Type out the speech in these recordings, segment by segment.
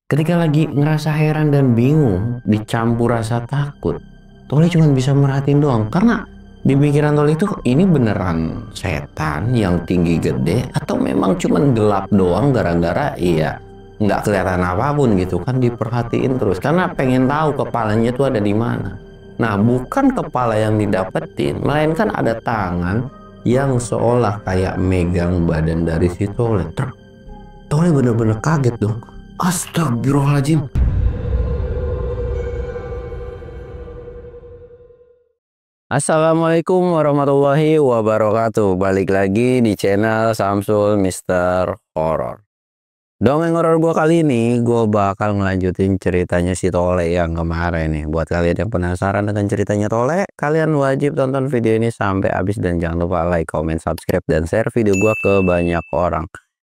Ketika lagi ngerasa heran dan bingung, dicampur rasa takut, Tole cuma bisa merhatiin doang. Karena di pikiran Tole itu ini beneran setan yang tinggi gede atau memang cuma gelap doang gara-gara iya nggak kelihatan apapun gitu kan, diperhatiin terus karena pengen tahu kepalanya itu ada di mana. Nah, bukan kepala yang didapetin, melainkan ada tangan yang seolah kayak megang badan dari si Tole. Tole bener-bener kaget dong. Astagfirullahaladzim. Assalamualaikum warahmatullahi wabarakatuh. Balik lagi di channel Samsul Mister Horror. Dongeng horor gue kali ini, gue bakal ngelanjutin ceritanya si Tole yang kemarin nih. Buat kalian yang penasaran dengan ceritanya Tole, kalian wajib tonton video ini sampai habis dan jangan lupa like, comment, subscribe, dan share video gue ke banyak orang.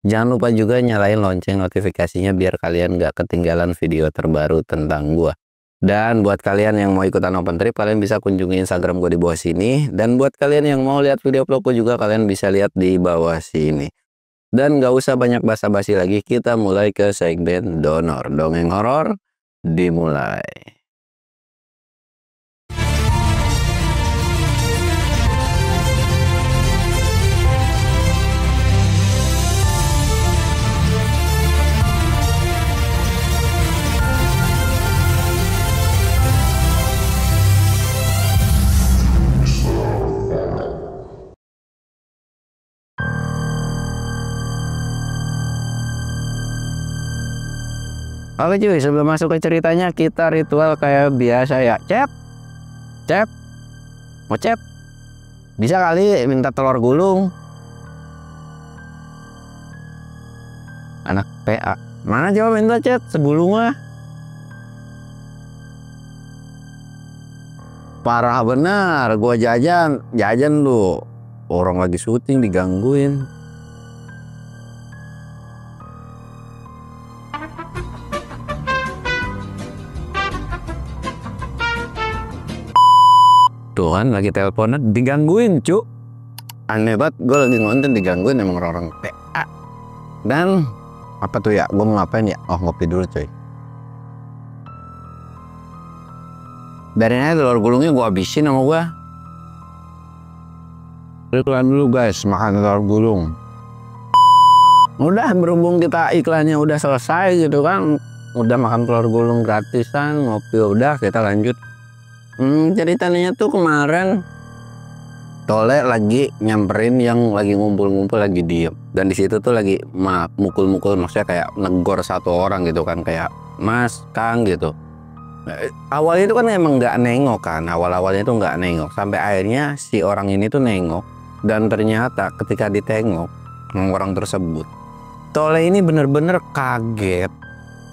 Jangan lupa juga nyalain lonceng notifikasinya biar kalian gak ketinggalan video terbaru tentang gua. Dan buat kalian yang mau ikutan open trip, kalian bisa kunjungi Instagram gue di bawah sini. Dan buat kalian yang mau lihat video vlogku juga, kalian bisa lihat di bawah sini. Dan gak usah banyak basa-basi lagi, kita mulai ke segmen donor. Dongeng horor dimulai. Oke cuy, sebelum masuk ke ceritanya, kita ritual kayak biasa ya. Cep, mau cep, bisa kali minta telur gulung. Anak PA, mana coba minta cep, segulung mah. Parah benar, gua jajan lu. Orang lagi syuting digangguin. Tuh kan lagi teleponan digangguin cu. Aneh banget, gue lagi ngonten digangguin emang orang PA. Dan apa tuh ya, gue mau ngapain ya? Oh, ngopi dulu coy. Biarin aja telur gulungnya gue habisin sama gue. Iklan dulu guys, makan telur gulung. Udah, berhubung kita iklannya udah selesai gitu kan, udah makan telur gulung gratisan, ngopi udah, kita lanjut. Ceritanya tuh kemarin Tole lagi nyamperin yang lagi ngumpul-ngumpul, lagi diem, dan di situ tuh lagi mukul-mukul, maksudnya kayak negor satu orang gitu kan, kayak Mas, Kang gitu. Awalnya itu kan emang nggak nengok kan, awal-awalnya itu nggak nengok, sampai akhirnya si orang ini tuh nengok, dan ternyata ketika ditengok orang tersebut, Tole ini bener-bener kaget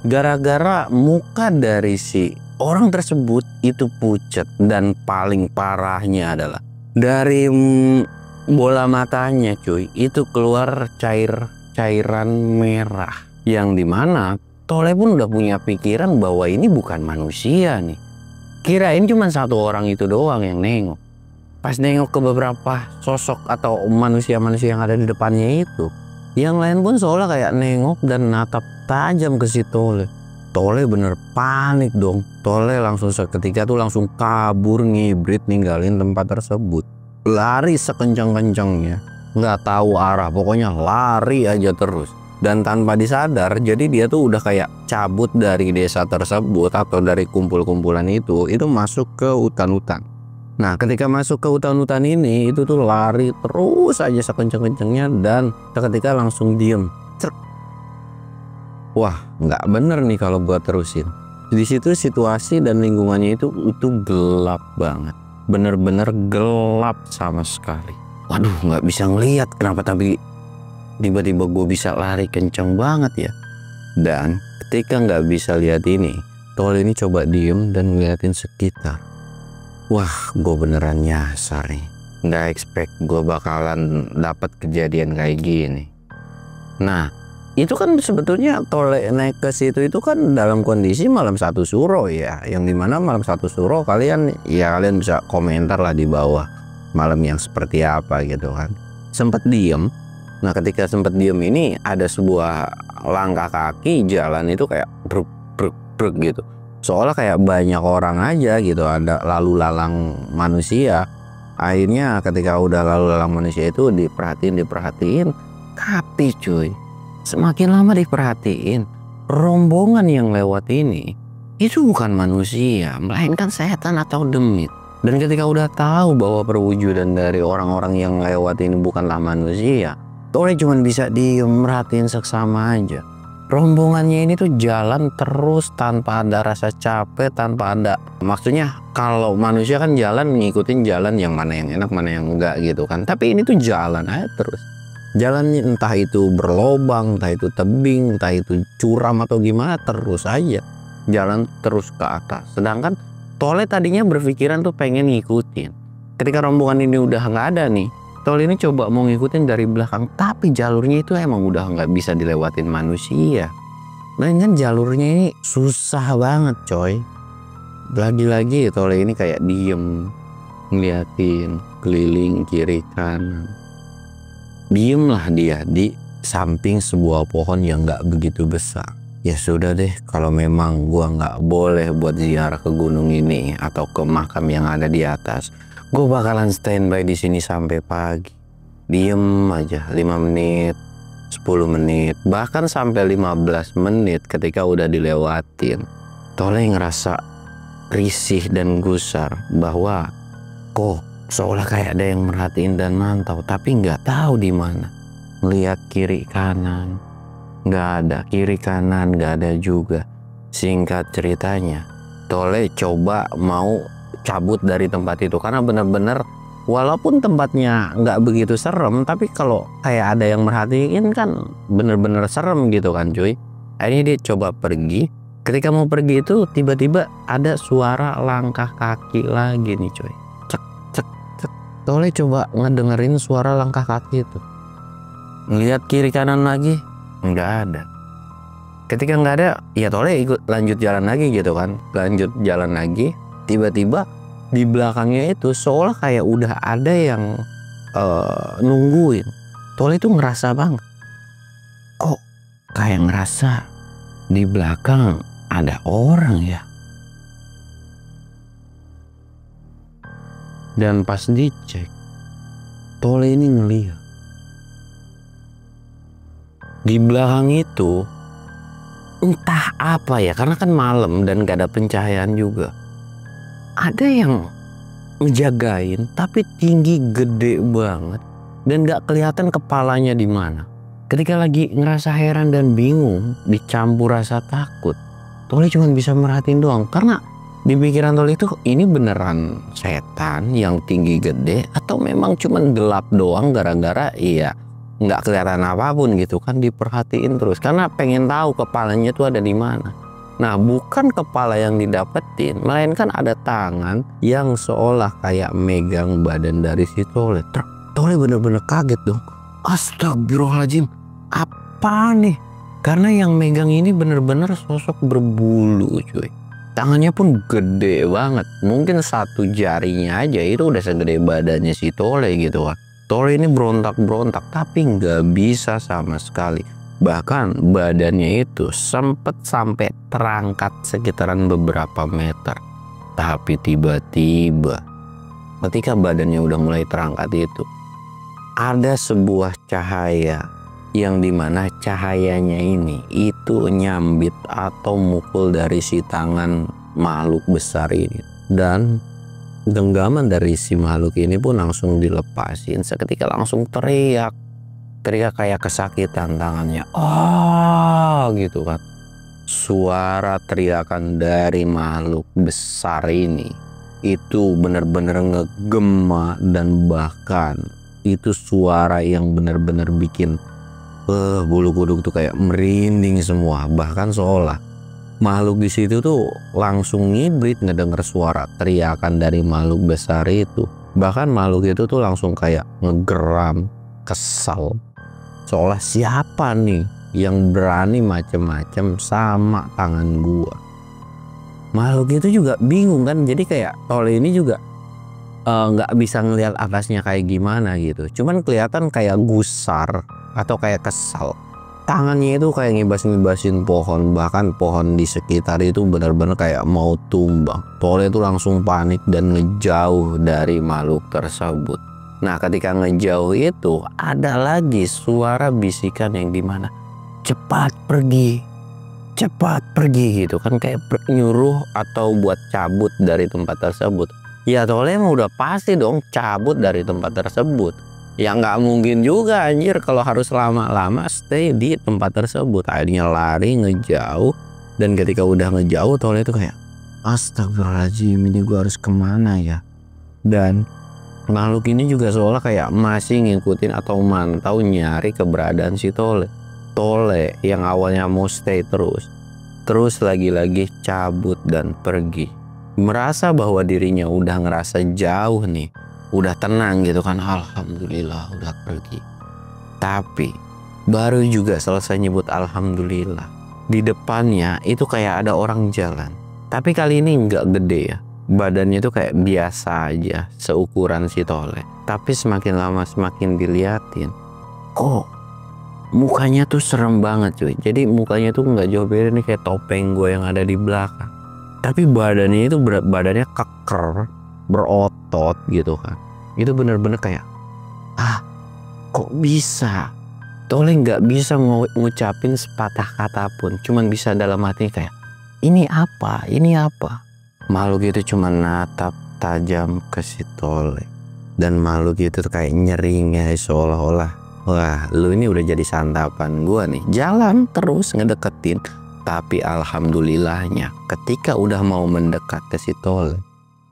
gara-gara muka dari si orang tersebut itu pucat, dan paling parahnya adalah dari bola matanya cuy itu keluar cairan merah, yang dimana Tole pun udah punya pikiran bahwa ini bukan manusia nih. Kirain cuma satu orang itu doang yang nengok. Pas nengok ke beberapa sosok atau manusia-manusia yang ada di depannya itu, yang lain pun seolah kayak nengok dan natap tajam ke si Tole. Tole bener panik dong. Tole langsung seketika tuh langsung kabur, ngibrit, ninggalin tempat tersebut. Lari sekencang-kencangnya, nggak tahu arah, pokoknya lari aja terus. Dan tanpa disadar, jadi dia tuh udah kayak cabut dari desa tersebut atau dari kumpul-kumpulan itu masuk ke hutan-hutan. Nah, ketika masuk ke hutan-hutan ini, itu tuh lari terus aja sekencang-kencangnya dan seketika langsung diem. Wah, nggak bener nih kalau gua terusin. Di situ situasi dan lingkungannya itu gelap banget, bener-bener gelap sama sekali. Waduh, nggak bisa ngelihat kenapa, tapi tiba-tiba gue bisa lari kenceng banget ya. Dan ketika nggak bisa lihat ini, Tole ini coba diem dan ngeliatin sekitar. Wah, gue beneran nyasar nih. Nggak expect gue bakalan dapat kejadian kayak gini. Nah, itu kan sebetulnya Tole naik ke situ itu kan dalam kondisi malam satu suro ya, yang dimana malam satu suro kalian bisa komentar lah di bawah malam yang seperti apa gitu kan. Sempet diem Nah ketika sempat diem ini ada sebuah langkah kaki jalan itu kayak bruk bruk bruk gitu. Seolah kayak banyak orang aja gitu, ada lalu lalang manusia. Akhirnya ketika udah lalu lalang manusia itu diperhatiin, tapi cuy, semakin lama diperhatiin, rombongan yang lewat ini itu bukan manusia, melainkan setan atau demit. Dan ketika udah tahu bahwa perwujudan dari orang-orang yang lewat ini bukanlah manusia, Tole cuma bisa diem merhatiin seksama aja. Rombongannya ini tuh jalan terus tanpa ada rasa capek, tanpa ada, maksudnya kalau manusia kan jalan ngikutin jalan yang mana yang enak mana yang enggak gitu kan, tapi ini tuh jalan aja terus. Jalannya entah itu berlobang, entah itu tebing, entah itu curam atau gimana, terus aja jalan terus ke atas. Sedangkan Tole tadinya berpikiran tuh pengen ngikutin. Ketika rombongan ini udah nggak ada nih, Tole ini coba mau ngikutin dari belakang, tapi jalurnya itu emang udah nggak bisa dilewatin manusia. Nah kan jalurnya ini susah banget coy. Lagi-lagi Tole ini kayak diem, ngeliatin keliling kiri kanan. Diem lah dia di samping sebuah pohon yang nggak begitu besar. Ya sudah deh, kalau memang gua nggak boleh buat ziarah ke gunung ini atau ke makam yang ada di atas, gue bakalan standby di sini sampai pagi. Diem aja 5 menit, 10 menit, bahkan sampai 15 menit ketika udah dilewatin. Tole ngerasa risih dan gusar bahwa kok seolah kayak ada yang merhatiin dan mantau, tapi nggak tahu di mana. Lihat kiri kanan, nggak ada. Kiri kanan nggak ada juga. Singkat ceritanya, Tole coba mau cabut dari tempat itu karena bener-bener walaupun tempatnya nggak begitu serem, tapi kalau kayak ada yang merhatiin kan bener-bener serem gitu kan cuy. Akhirnya dia coba pergi. Ketika mau pergi itu tiba-tiba ada suara langkah kaki lagi nih cuy. Cek cek cek. Tole coba ngedengerin suara langkah kaki itu. Ngeliat kiri kanan lagi nggak ada. Ketika nggak ada, ya Tole ikut lanjut jalan lagi gitu kan. Lanjut jalan lagi. Tiba-tiba di belakangnya itu seolah kayak udah ada yang nungguin. Tole itu ngerasa banget, kok kayak ngerasa di belakang ada orang ya. Dan pas dicek, Tole ini ngeliat di belakang itu entah apa ya, karena kan malam dan gak ada pencahayaan juga. Ada yang ngejagain tapi tinggi gede banget dan gak kelihatan kepalanya di mana. Ketika lagi ngerasa heran dan bingung dicampur rasa takut, Tole cuma bisa merhatiin doang karena di pikiran Tole itu ini beneran setan yang tinggi gede atau memang cuma gelap doang gara-gara iya nggak kelihatan apapun gitu kan. Diperhatiin terus karena pengen tahu kepalanya tuh ada di mana. Nah bukan kepala yang didapetin, melainkan ada tangan yang seolah kayak megang badan dari si Tole. Tole bener-bener kaget dong. Astagfirullahaladzim, apa nih? Karena yang megang ini bener-bener sosok berbulu cuy. Tangannya pun gede banget, mungkin satu jarinya aja itu udah segede badannya si Tole gitu kan. Tole ini berontak-berontak tapi nggak bisa sama sekali. Bahkan badannya itu sempet sampai terangkat sekitaran beberapa meter. Tapi tiba-tiba ketika badannya udah mulai terangkat itu, ada sebuah cahaya yang dimana cahayanya ini itu nyambit atau mukul dari si tangan makhluk besar ini. Dan genggaman dari si makhluk ini pun langsung dilepasin. Seketika langsung teriak kayak kesakitan tangannya. Oh gitu kan. Suara teriakan dari makhluk besar ini itu benar-benar ngegema dan bahkan itu suara yang benar-benar bikin bulu kuduk tuh kayak merinding semua. Bahkan seolah makhluk di situ tuh langsung ngibrit ngedenger suara teriakan dari makhluk besar itu. Bahkan makhluk itu tuh langsung kayak ngegeram, kesal. Seolah siapa nih yang berani macem-macem sama tangan gua. Makhluk itu juga bingung kan. Jadi kayak Tole ini juga nggak bisa ngelihat atasnya kayak gimana gitu. Cuman kelihatan kayak gusar atau kayak kesal. Tangannya itu kayak ngibas-ngibasin pohon, bahkan pohon di sekitar itu benar-benar kayak mau tumbang. Tole itu langsung panik dan ngejauh dari makhluk tersebut. Nah, ketika ngejauh itu ada lagi suara bisikan yang dimana cepat pergi gitu kan, kayak nyuruh atau buat cabut dari tempat tersebut. Ya Tole emang udah pasti dong cabut dari tempat tersebut. Ya nggak mungkin juga anjir kalau harus lama-lama stay di tempat tersebut. Akhirnya lari ngejauh, dan ketika udah ngejauh Tole itu kayak astagfirullahaladzim, ini gue harus kemana ya. Dan makhluk ini juga seolah kayak masih ngikutin atau mantau nyari keberadaan si Tole yang awalnya mau stay terus lagi-lagi cabut dan pergi, merasa bahwa dirinya udah ngerasa jauh nih, udah tenang gitu kan, alhamdulillah udah pergi. Tapi baru juga selesai nyebut alhamdulillah, di depannya itu kayak ada orang jalan. Tapi kali ini nggak gede ya, badannya itu kayak biasa aja, seukuran si Tole. Tapi semakin lama semakin diliatin, kok mukanya tuh serem banget cuy. Jadi mukanya tuh nggak jauh beda nih kayak topeng gue yang ada di belakang. Tapi badannya itu badannya keker, berotot gitu kan. Itu bener-bener kayak kok bisa. Tole nggak bisa ngucapin sepatah kata pun, cuman bisa dalam hati kayak ini apa. Makhluk itu cuma natap tajam ke si Tole, dan makhluk itu tuh kayak nyerinya seolah-olah, wah lu ini udah jadi santapan gua nih. Jalan terus ngedeketin. Tapi alhamdulillahnya ketika udah mau mendekat ke si Tole,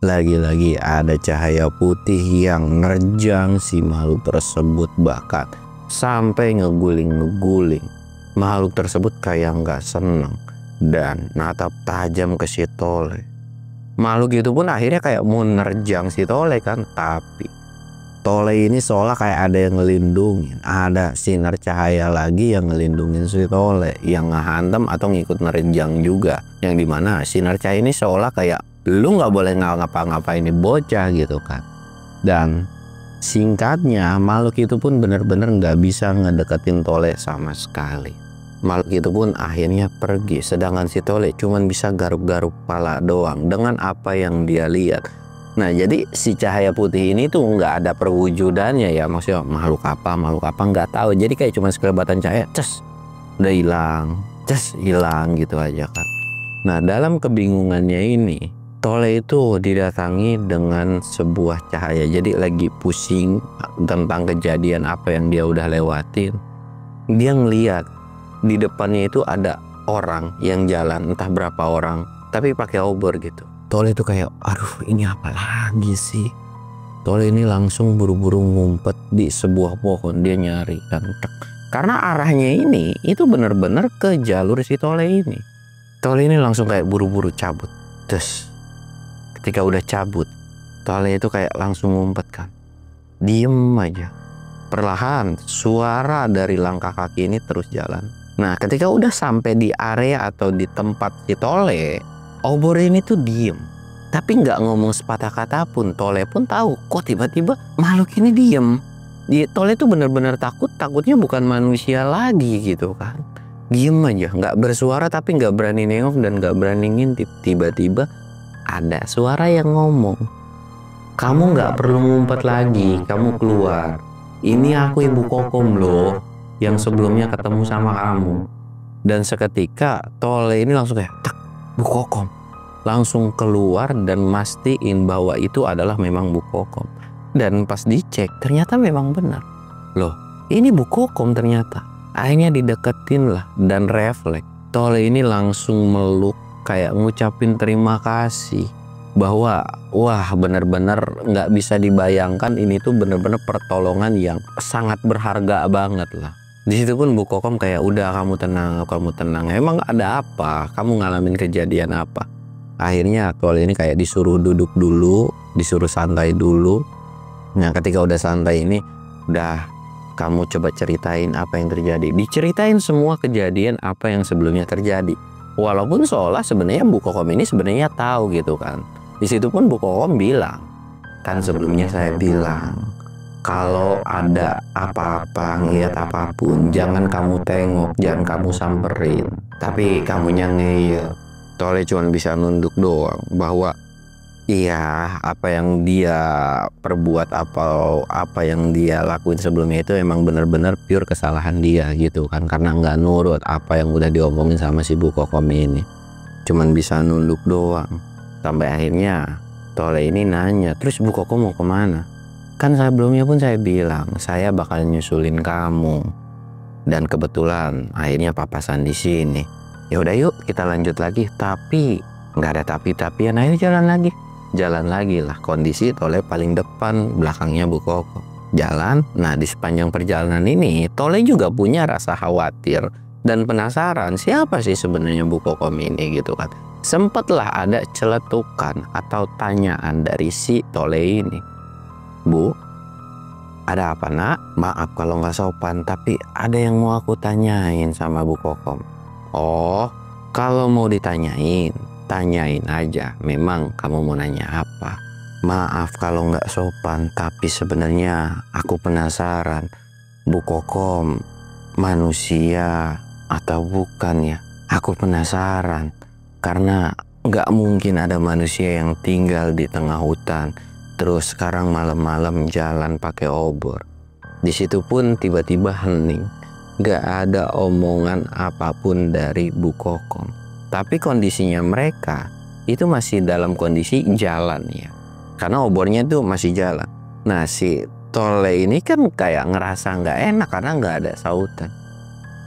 lagi-lagi ada cahaya putih yang nerjang si makhluk tersebut, bahkan sampai ngeguling. Makhluk tersebut kayak nggak seneng dan natap tajam ke si Tole. Makhluk itu pun akhirnya kayak mau nerjang si Tole kan, tapi Tole ini seolah kayak ada yang ngelindungin, ada sinar cahaya lagi yang ngelindungin si Tole, yang ngehantam atau ngikut nerjang juga, yang dimana sinar cahaya ini seolah kayak lu nggak boleh ngapa-ngapain ini bocah gitu kan. Dan singkatnya makhluk itu pun bener-bener nggak bisa ngedeketin Tole sama sekali. Makhluk itu pun akhirnya pergi, sedangkan si Tole cuman bisa garuk-garuk kepala doang dengan apa yang dia lihat. Nah, jadi si cahaya putih ini tuh nggak ada perwujudannya ya, maksudnya makhluk apa nggak tahu. Jadi kayak cuma sekelebatan cahaya, udah hilang gitu aja kan. Nah, dalam kebingungannya ini Tole itu didatangi dengan sebuah cahaya. Jadi lagi pusing tentang kejadian apa yang dia udah lewatin. Dia ngeliat di depannya itu ada orang yang jalan, entah berapa orang, tapi pakai obor gitu. Tole itu kayak, aduh ini apa lagi sih. Tole ini langsung buru-buru ngumpet di sebuah pohon, dia nyari kan. Karena arahnya ini itu bener-bener ke jalur si Tole ini. Tole ini langsung kayak buru-buru cabut. Terus ketika udah cabut, Tole itu kayak langsung ngumpet kan. Diem aja. Perlahan suara dari langkah kaki ini terus jalan. Nah, ketika udah sampai di area atau di tempat si Tole, obor ini tuh diem, tapi nggak ngomong sepatah kata pun. Tole pun tahu kok tiba-tiba makhluk ini diem. Tole tuh bener-bener takutnya bukan manusia lagi gitu kan. Diem aja, nggak bersuara, tapi nggak berani nengok dan nggak berani ngintip. Tiba-tiba ada suara yang ngomong, kamu nggak perlu ngumpet lagi, kamu keluar. Ini aku Ibu Kokom loh, yang sebelumnya ketemu sama kamu. Dan seketika Tole ini langsung kayak Bu Kokom, langsung keluar dan mastiin bahwa itu adalah memang Bu Kokom. Dan pas dicek ternyata memang benar. Loh, ini Bu Kokom ternyata. Akhirnya dideketin lah, dan refleks Tole ini langsung meluk kayak ngucapin terima kasih, bahwa wah benar-benar nggak bisa dibayangkan, ini tuh benar-benar pertolongan yang sangat berharga banget lah. Di situ pun Bu Kokom kayak udah kamu tenang. Emang ada apa? Kamu ngalamin kejadian apa? Akhirnya Tole ini kayak disuruh duduk dulu, disuruh santai dulu. Nah, ketika udah santai ini, udah kamu coba ceritain apa yang terjadi. Diceritain semua kejadian apa yang sebelumnya terjadi. Walaupun seolah sebenarnya Bu Kokom ini sebenarnya tahu gitu kan. Di situ pun Bu Kokom bilang, kan sebelumnya saya bilang Kalau ada apa-apa, ngeliat apapun, jangan kamu tengok, jangan kamu samperin, tapi kamunya ngeyel. Tole cuma bisa nunduk doang bahwa iya, apa yang dia perbuat atau apa yang dia lakuin sebelumnya itu emang bener-bener pure kesalahan dia gitu kan, karena nggak nurut apa yang udah diomongin sama si Bu Kokom ini. Cuman bisa nunduk doang. Sampai akhirnya Tole ini nanya, terus Bu Kokom mau kemana? Kan sebelumnya pun saya bilang saya bakal nyusulin kamu, dan kebetulan akhirnya papasan di sini. Ya udah yuk kita lanjut lagi, tapi nggak ada tapi-tapian, akhirnya jalan lagi lah. Kondisi Tole paling depan, belakangnya Bu Kokom. Jalan, nah di sepanjang perjalanan ini Tole juga punya rasa khawatir dan penasaran siapa sih sebenarnya Bu Kokom ini gitu kan. Sempatlah ada celetukan atau tanyaan dari si Tole ini. Bu, ada apa nak? Maaf kalau nggak sopan, tapi ada yang mau aku tanyain sama Bu Kokom. Oh, kalau mau ditanyain, tanyain aja. Memang kamu mau nanya apa? Maaf kalau nggak sopan, tapi sebenarnya aku penasaran. Bu Kokom manusia atau bukan ya? Aku penasaran. Karena nggak mungkin ada manusia yang tinggal di tengah hutan terus sekarang malam-malam jalan pakai obor. Di situ pun tiba-tiba hening. Gak ada omongan apapun dari Bu Kokom. Tapi kondisinya mereka itu masih dalam kondisi jalan ya. Karena obornya itu masih jalan. Nah si Tole ini kan kayak ngerasa nggak enak karena nggak ada sautan.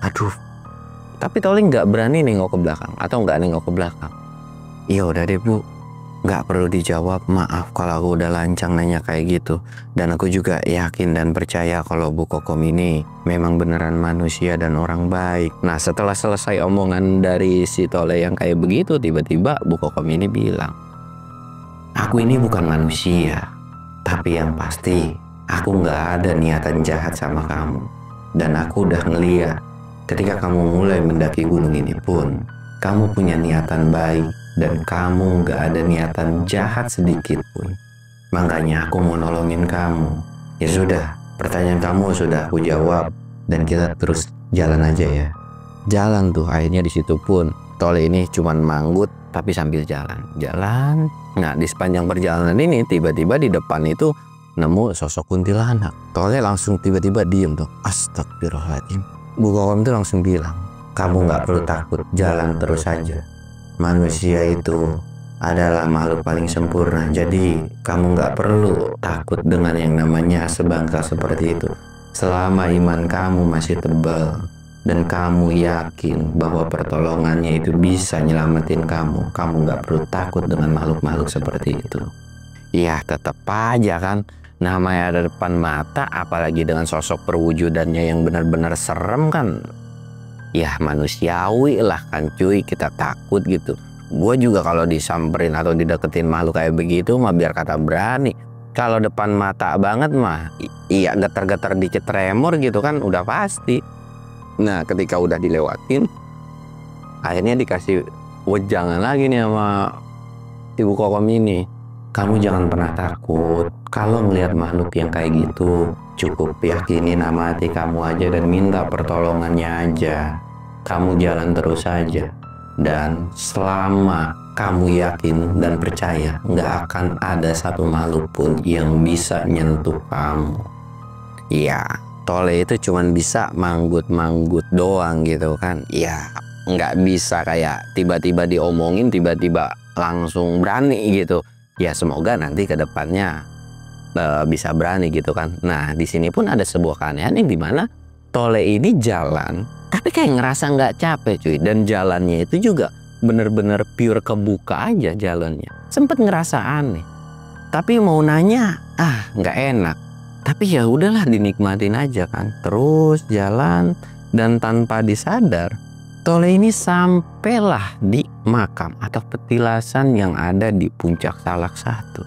Aduh. Tapi Tole nggak berani nengok ke belakang atau nggak nengok ke belakang. Iya udah deh Bu. Nggak perlu dijawab, maaf kalau aku udah lancang nanya kayak gitu. Dan aku juga yakin dan percaya kalau Bu Kokom ini memang beneran manusia dan orang baik. Nah setelah selesai omongan dari si Tole yang kayak begitu, tiba-tiba Bu Kokom ini bilang, aku ini bukan manusia, tapi yang pasti aku nggak ada niatan jahat sama kamu. Dan aku udah ngeliat ketika kamu mulai mendaki gunung ini pun, kamu punya niatan baik. Dan kamu gak ada niatan jahat sedikit pun. Makanya aku mau nolongin kamu. Ya sudah, pertanyaan kamu sudah aku jawab. Dan kita terus jalan aja ya. Jalan tuh, akhirnya di situ pun Tole ini cuman manggut tapi sambil jalan. Nah di sepanjang perjalanan ini tiba-tiba di depan itu nemu sosok kuntilanak. Tole langsung tiba-tiba diem tuh. Astagfirullahaladzim. Bu Kokom tuh langsung bilang, kamu gak perlu takut, jalan terus aja. Manusia itu adalah makhluk paling sempurna. Jadi kamu nggak perlu takut dengan yang namanya sebangka seperti itu. Selama iman kamu masih tebal dan kamu yakin bahwa pertolongannya itu bisa nyelamatin kamu, kamu nggak perlu takut dengan makhluk-makhluk seperti itu. Ya tetap aja kan, namanya ada depan mata, apalagi dengan sosok perwujudannya yang benar-benar serem kan. Ya manusiawi lah kan cuy, kita takut gitu. Gue juga kalau disamperin atau dideketin makhluk kayak begitu mah biar kata berani. Kalau depan mata banget mah iya getar-getar dikit tremor gitu kan udah pasti. Nah ketika udah dilewatin, akhirnya dikasih wejangan lagi nih sama Ibu Kokom ini. Kamu jangan pernah takut kalau melihat makhluk yang kayak gitu. Cukup yakinin sama hati kamu aja dan minta pertolongannya aja. Kamu jalan terus saja. Dan selama kamu yakin dan percaya, nggak akan ada satu makhluk pun yang bisa nyentuh kamu. Ya, Tole itu cuman bisa manggut-manggut doang gitu kan. Ya, nggak bisa kayak tiba-tiba diomongin, tiba-tiba langsung berani gitu. Ya semoga nanti ke depannya bisa berani gitu kan. Nah di sini pun ada sebuah keanehan yang dimana Tole ini jalan tapi kayak ngerasa nggak capek cuy, dan jalannya itu juga bener-bener pure kebuka aja jalannya. Sempet ngerasa aneh tapi mau nanya nggak enak, tapi ya udahlah dinikmatin aja kan. Terus jalan dan tanpa disadar Tole ini sampailah di makam atau petilasan yang ada di puncak Salak Satu.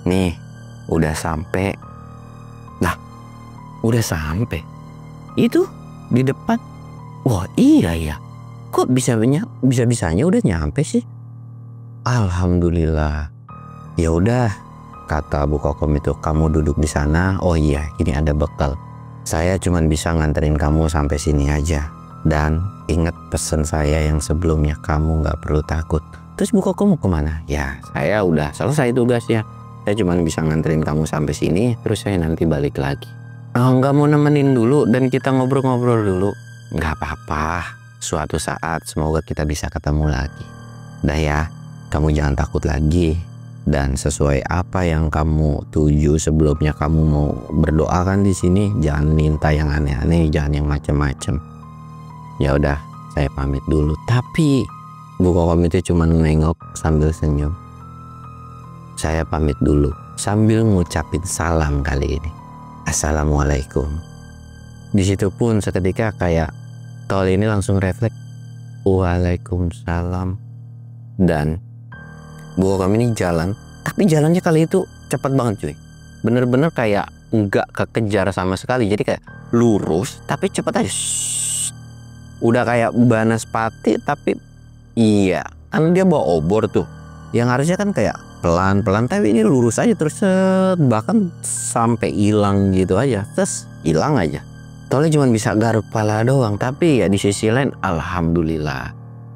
Nih udah sampai. Nah udah sampai itu di depan. Wah iya ya, kok bisa-bisanya udah nyampe sih. Alhamdulillah. Ya udah kata Bu Kokom itu, kamu duduk di sana. Oh iya, ini ada bekal. Saya cuman bisa nganterin kamu sampai sini aja. Dan ingat pesan saya yang sebelumnya, kamu nggak perlu takut. Terus Bu Kokom mau kemana? Ya saya udah selesai tugasnya. Saya cuman bisa nganterin kamu sampai sini, terus saya nanti balik lagi. Nggak mau nemenin dulu dan kita ngobrol-ngobrol dulu? Nggak apa-apa. Suatu saat semoga kita bisa ketemu lagi. Dah ya, kamu jangan takut lagi. Dan sesuai apa yang kamu tuju sebelumnya, kamu mau berdoa kan di sini, jangan minta yang aneh-aneh, jangan yang macam-macam. Ya udah, saya pamit dulu. Tapi Bu Kokom itu cuma nengok sambil senyum. Saya pamit dulu sambil ngucapin salam kali ini. Assalamualaikum. Di situ pun seketika kayak Tole ini langsung refleks. Waalaikumsalam. Dan Bu Kokom ini jalan, tapi jalannya kali itu cepat banget cuy. Bener-bener kayak nggak kekejar sama sekali. Jadi kayak lurus tapi cepet aja. Udah kayak Banaspati tapi iya, kan dia bawa obor tuh. Yang harusnya kan kayak pelan-pelan, tapi ini lurus aja terus bahkan sampai hilang gitu aja. Terus hilang aja. Tole cuma bisa garuk kepala doang, tapi ya di sisi lain alhamdulillah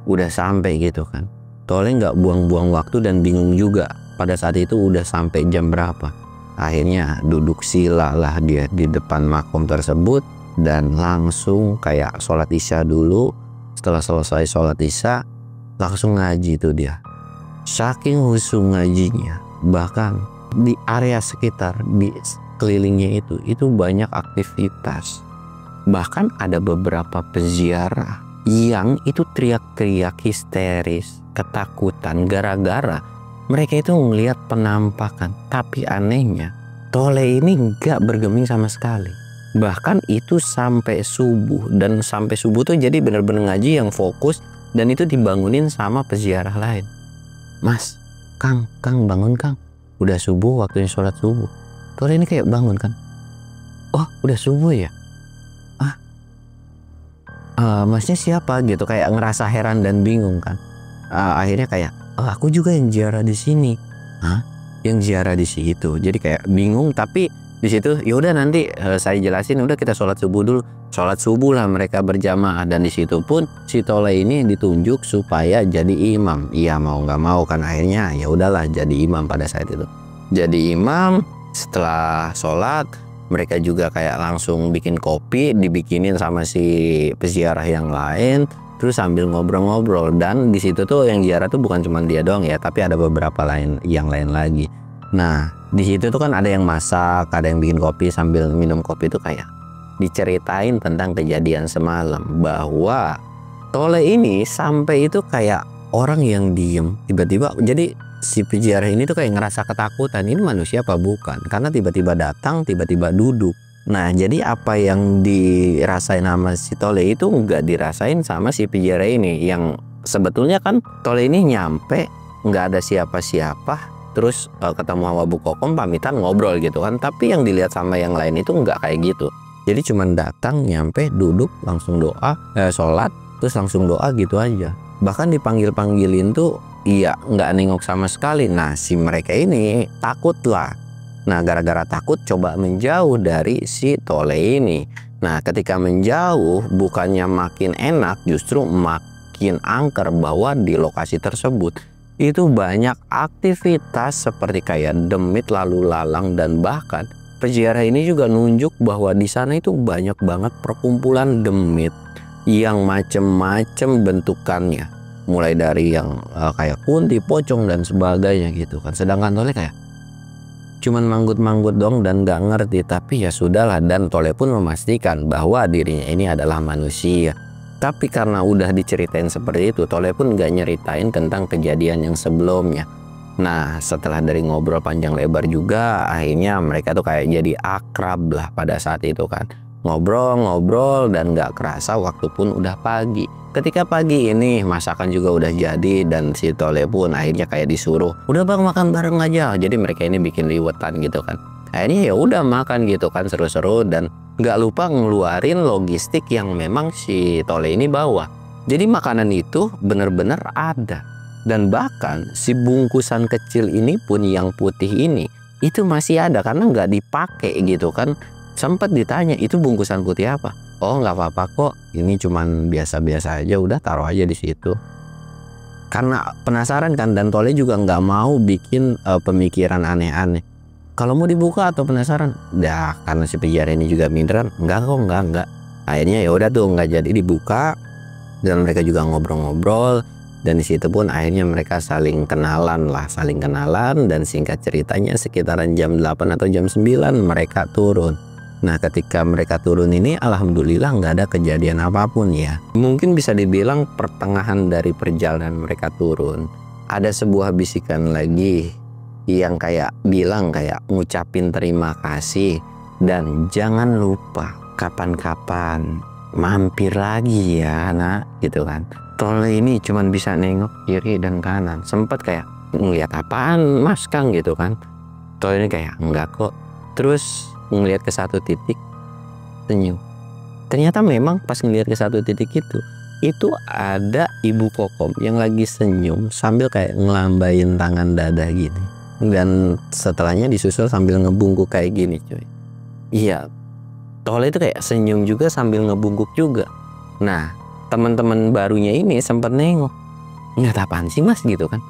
udah sampai gitu kan. Tole nggak buang-buang waktu dan bingung juga pada saat itu udah sampai jam berapa. Akhirnya duduk sila lah dia di depan makom tersebut dan langsung kayak sholat isya dulu. Setelah selesai sholat isya langsung ngaji tuh dia. Saking khusyuk ngajinya, bahkan di area sekitar di kelilingnya itu banyak aktivitas. Bahkan ada beberapa peziarah yang itu teriak-teriak histeris, ketakutan gara-gara mereka itu melihat penampakan. Tapi anehnya Tole ini nggak bergeming sama sekali. Bahkan itu sampai subuh, dan sampai subuh tuh jadi bener-bener ngaji yang fokus, dan itu dibangunin sama peziarah lain. Mas, Kang bangun Kang, udah subuh, waktunya sholat subuh. Tole ini kayak bangun kan, oh udah subuh ya. Masnya siapa gitu, kayak ngerasa heran dan bingung kan. Akhirnya kayak aku juga yang ziarah di sini. Hah? Yang ziarah di situ. Jadi kayak bingung, tapi di situ ya udah nanti saya jelasin, udah kita sholat subuh dulu. Sholat subuh lah mereka berjamaah, dan di situ pun si Tole ini ditunjuk supaya jadi imam. Iya mau nggak mau kan, akhirnya ya udahlah jadi imam pada saat itu. Jadi imam. Setelah sholat mereka juga kayak langsung bikin kopi, dibikinin sama si peziarah yang lain, terus sambil ngobrol-ngobrol. Dan di situ tuh yang ziarah tuh bukan cuma dia doang ya, tapi ada beberapa yang lain lagi. Nah di situ tuh kan ada yang masak, ada yang bikin kopi, sambil minum kopi tuh kayak diceritain tentang kejadian semalam, bahwa Tole ini sampai itu kayak orang yang diem, tiba-tiba jadi si peziarah ini tuh kayak ngerasa ketakutan, ini manusia apa bukan, karena tiba-tiba datang, tiba-tiba duduk. Nah jadi apa yang dirasain sama si Tole itu nggak dirasain sama si peziarah ini, yang sebetulnya kan Tole ini nyampe nggak ada siapa-siapa, terus ketemu sama Bu Kokom, pamitan ngobrol gitu kan. Tapi yang dilihat sama yang lain itu nggak kayak gitu. Jadi cuman datang, nyampe, duduk, langsung doa, sholat, terus langsung doa gitu aja. Bahkan dipanggil-panggilin tuh iya nggak nengok sama sekali. Nah si mereka ini takut lah. Nah gara-gara takut coba menjauh dari si Tole ini. Nah ketika menjauh bukannya makin enak, justru makin angker bahwa di lokasi tersebut itu banyak aktivitas seperti kayak demit lalu lalang, dan bahkan peziarah ini juga nunjuk bahwa di sana itu banyak banget perkumpulan demit yang macem-macem bentukannya, mulai dari yang kayak kunti, pocong dan sebagainya gitu kan. Sedangkan Tole kayak cuman manggut-manggut dong dan nggak ngerti. Tapi ya sudahlah, dan Tole pun memastikan bahwa dirinya ini adalah manusia. Tapi karena udah diceritain seperti itu, Tole pun nggak nyeritain tentang kejadian yang sebelumnya. Nah setelah dari ngobrol panjang lebar juga, akhirnya mereka tuh kayak jadi akrab lah pada saat itu kan. Ngobrol-ngobrol dan nggak kerasa waktu pun udah pagi. Ketika pagi ini masakan juga udah jadi, dan si Tole pun akhirnya kayak disuruh, udah bang makan bareng aja. Jadi mereka ini bikin liwetan gitu kan. Akhirnya ya udah makan gitu kan, seru-seru, dan nggak lupa ngeluarin logistik yang memang si Tole ini bawa. Jadi makanan itu bener-bener ada. Dan bahkan si bungkusan kecil ini pun yang putih ini itu masih ada karena nggak dipakai gitu kan. Sempat ditanya itu bungkusan putih apa, oh nggak apa-apa kok, ini cuman biasa-biasa aja, udah taruh aja di situ. Karena penasaran kan, dan Tole juga nggak mau bikin pemikiran aneh-aneh. Kalau mau dibuka atau penasaran, dah karena si penjara ini juga minderan, enggak kok, enggak. Akhirnya ya udah tuh nggak jadi dibuka, dan mereka juga ngobrol-ngobrol, dan di situ pun akhirnya mereka saling kenalan, dan singkat ceritanya sekitaran jam 8 atau jam 9 mereka turun. Nah ketika mereka turun ini alhamdulillah nggak ada kejadian apapun ya. Mungkin bisa dibilang pertengahan dari perjalanan mereka turun, ada sebuah bisikan lagi yang kayak bilang kayak ngucapin terima kasih, dan jangan lupa kapan-kapan mampir lagi ya nak, gitu kan. Tole ini cuman bisa nengok kiri dan kanan, sempet kayak ngeliat apaan mas Kang gitu kan. Tole ini kayak enggak kok, terus ngelihat ke satu titik, senyum. Ternyata memang pas ngelihat ke satu titik itu ada ibu kokom yang lagi senyum sambil kayak ngelambain tangan dada gini, dan setelahnya disusul sambil ngebungkuk kayak gini cuy. Iya, Tole itu kayak senyum juga sambil ngebungkuk juga. Nah teman-teman barunya ini sempat nengok, nggak apaan sih mas gitu kan.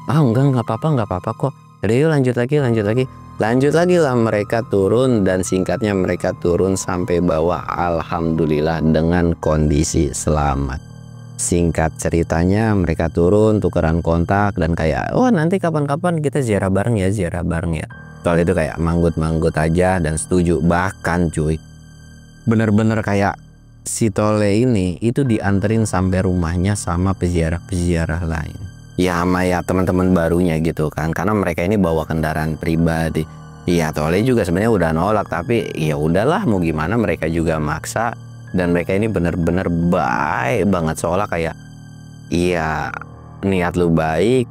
Ah enggak, nggak apa-apa kok. Jadi yuk lanjut lagi lah mereka turun, dan singkatnya mereka turun sampai bawah alhamdulillah dengan kondisi selamat. Singkat ceritanya mereka turun, tukeran kontak, dan kayak oh nanti kapan-kapan kita ziarah bareng ya. Soal itu kayak manggut-manggut aja dan setuju. Bahkan cuy, bener-bener kayak si Tole ini itu dianterin sampai rumahnya sama peziarah-peziarah lain. Ya sama ya teman-teman barunya gitu kan, karena mereka ini bawa kendaraan pribadi. Iya Tole juga sebenarnya udah nolak, tapi ya udahlah mau gimana, mereka juga maksa. Dan mereka ini bener-bener baik banget, seolah kayak iya niat lu baik,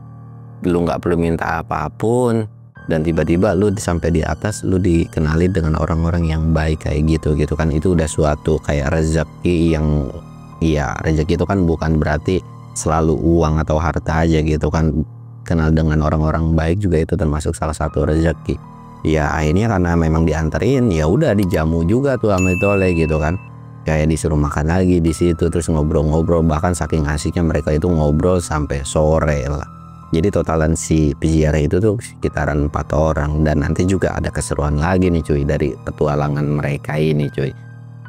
lu nggak perlu minta apapun, dan tiba-tiba lu sampai di atas lu dikenali dengan orang-orang yang baik kayak gitu kan. Itu udah suatu kayak rezeki yang iya, rezeki itu kan bukan berarti selalu uang atau harta aja gitu kan. Kenal dengan orang-orang baik juga itu termasuk salah satu rezeki. Ya akhirnya karena memang dianterin, ya udah dijamu juga tuh sama Tole gitu kan. Kayak disuruh makan lagi di situ, terus ngobrol-ngobrol, bahkan saking asiknya mereka itu ngobrol sampai sore lah. Jadi totalan si peziarah itu tuh sekitaran 4 orang, dan nanti juga ada keseruan lagi nih cuy dari petualangan mereka ini cuy.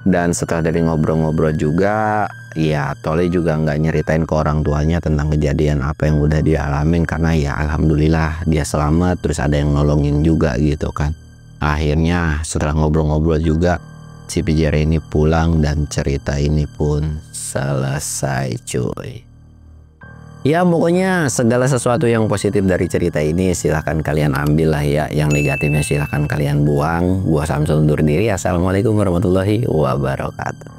Dan setelah dari ngobrol-ngobrol juga, ya Tole juga nggak nyeritain ke orang tuanya tentang kejadian apa yang udah dia alamin, karena ya alhamdulillah dia selamat, terus ada yang nolongin juga gitu kan. Akhirnya setelah ngobrol-ngobrol juga si peziarah ini pulang, dan cerita ini pun selesai cuy. Ya pokoknya segala sesuatu yang positif dari cerita ini silahkan kalian ambil lah ya, yang negatifnya silahkan kalian buang. Gua Samsul undur diri, assalamualaikum warahmatullahi wabarakatuh.